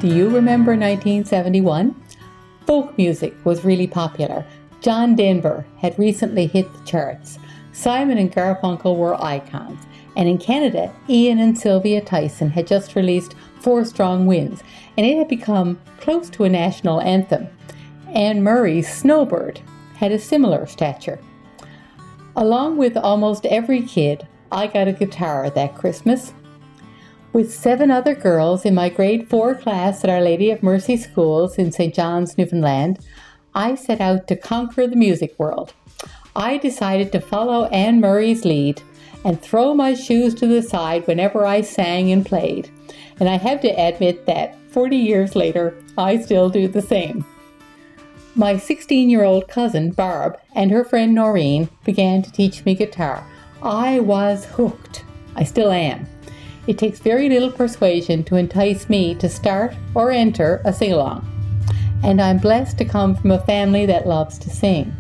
Do you remember 1971? Folk music was really popular. John Denver had recently hit the charts. Simon and Garfunkel were icons. And in Canada, Ian and Sylvia Tyson had just released Four Strong Winds, and it had become close to a national anthem. Anne Murray's Snowbird had a similar stature. Along with almost every kid, I got a guitar that Christmas. With 7 other girls in my grade 4 class at Our Lady of Mercy schools in St. John's, Newfoundland, I set out to conquer the music world. I decided to follow Anne Murray's lead and throw my shoes to the side whenever I sang and played. And I have to admit that 40 years later, I still do the same. My 16-year-old cousin, Barb, and her friend Noreen began to teach me guitar. I was hooked. I still am. It takes very little persuasion to entice me to start or enter a sing-along. And I'm blessed to come from a family that loves to sing.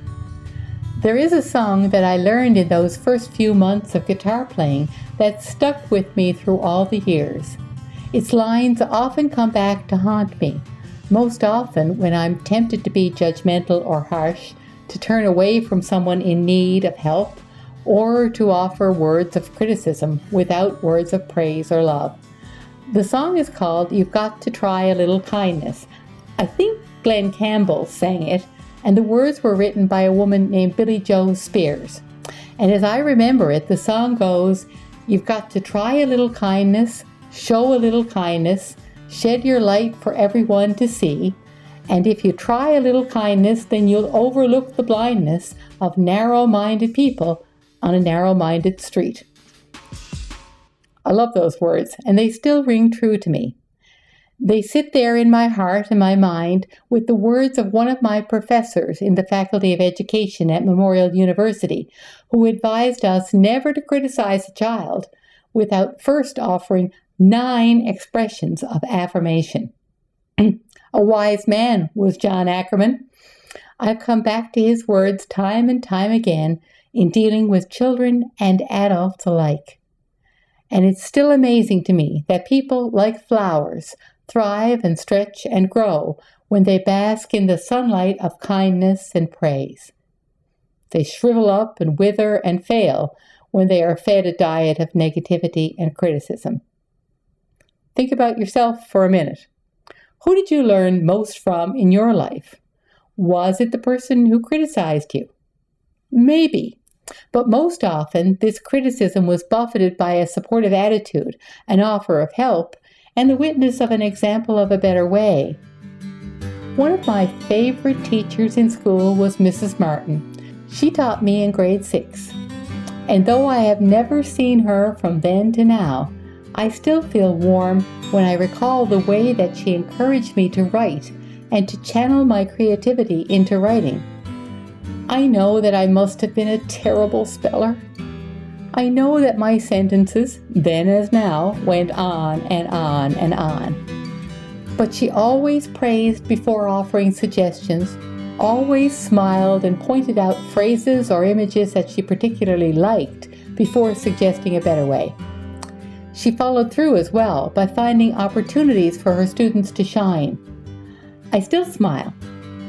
There is a song that I learned in those first few months of guitar playing that stuck with me through all the years. Its lines often come back to haunt me, most often when I'm tempted to be judgmental or harsh, to turn away from someone in need of help, or to offer words of criticism without words of praise or love. The song is called You've Got to Try a Little Kindness. I think Glenn Campbell sang it, and the words were written by a woman named Billie Joe Spears. And as I remember it, the song goes, you've got to try a little kindness, show a little kindness, shed your light for everyone to see, and if you try a little kindness, then you'll overlook the blindness of narrow-minded people on a narrow-minded street. I love those words, and they still ring true to me. They sit there in my heart and my mind with the words of one of my professors in the Faculty of Education at Memorial University, who advised us never to criticize a child without first offering 9 expressions of affirmation. A wise man was John Ackerman. I've come back to his words time and time again in dealing with children and adults alike. And it's still amazing to me that people, like flowers, thrive and stretch and grow when they bask in the sunlight of kindness and praise. They shrivel up and wither and fail when they are fed a diet of negativity and criticism. Think about yourself for a minute. Who did you learn most from in your life? Was it the person who criticized you? Maybe. But most often, this criticism was buffeted by a supportive attitude, an offer of help, and the witness of an example of a better way. One of my favorite teachers in school was Mrs. Martin. She taught me in grade 6. And though I have never seen her from then to now, I still feel warm when I recall the way that she encouraged me to write and to channel my creativity into writing. I know that I must have been a terrible speller. I know that my sentences, then as now, went on and on and on. But she always praised before offering suggestions, always smiled and pointed out phrases or images that she particularly liked before suggesting a better way. She followed through as well by finding opportunities for her students to shine. I still smile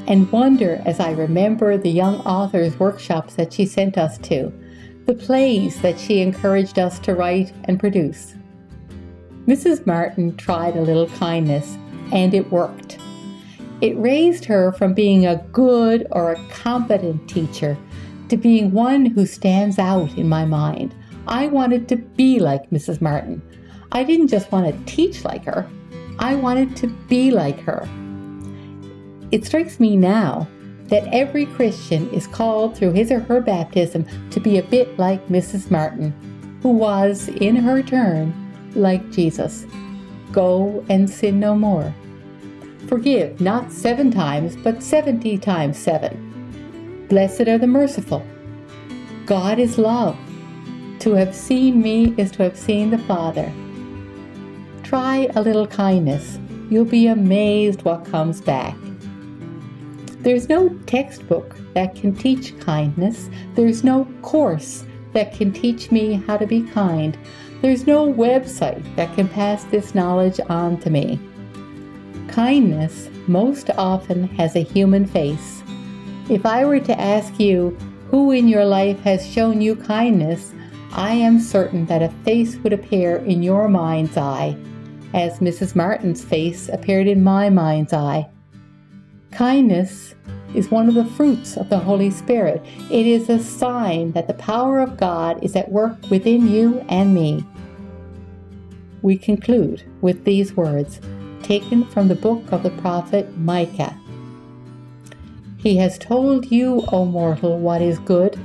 and wonder as I remember the young authors' workshops that she sent us to, the plays that she encouraged us to write and produce. Mrs. Martin tried a little kindness, and it worked. It raised her from being a good or a competent teacher to being one who stands out in my mind. I wanted to be like Mrs. Martin. I didn't just want to teach like her. I wanted to be like her. It strikes me now that every Christian is called through his or her baptism to be a bit like Mrs. Martin, who was, in her turn, like Jesus. Go and sin no more. Forgive not 7 times, but 70 times 7. Blessed are the merciful. God is love. To have seen me is to have seen the Father. Try a little kindness. You'll be amazed what comes back. There's no textbook that can teach kindness. There's no course that can teach me how to be kind. There's no website that can pass this knowledge on to me. Kindness most often has a human face. If I were to ask you who in your life has shown you kindness, I am certain that a face would appear in your mind's eye, as Mrs. Martin's face appeared in my mind's eye. Kindness is one of the fruits of the Holy Spirit. It is a sign that the power of God is at work within you and me. We conclude with these words, taken from the book of the prophet Micah. He has told you, O mortal, what is good.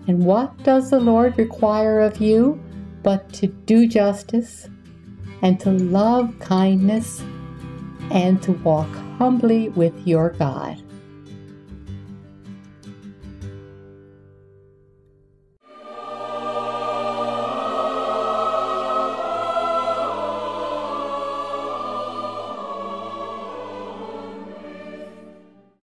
And what does the Lord require of you but to do justice, and to love kindness, and to walk humbly with your God?